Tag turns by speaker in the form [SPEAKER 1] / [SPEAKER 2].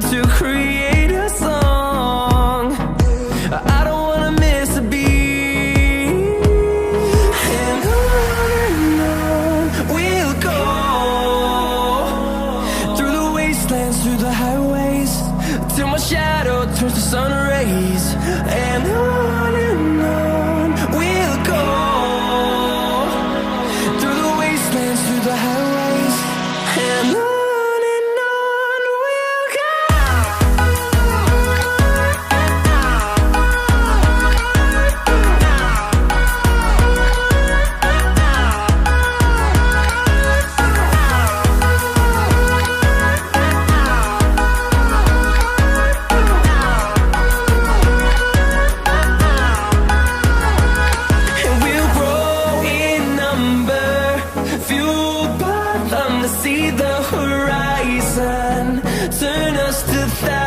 [SPEAKER 1] to create a song. I don't wanna miss a beat. And on we'll go, through the wastelands, through the highways, till my shadow turns to sun rays. And on we'll go, through the wastelands, through the highways, and on we'll go. And we'll grow in number, fueled by them to see the horizon, turn us to thousands.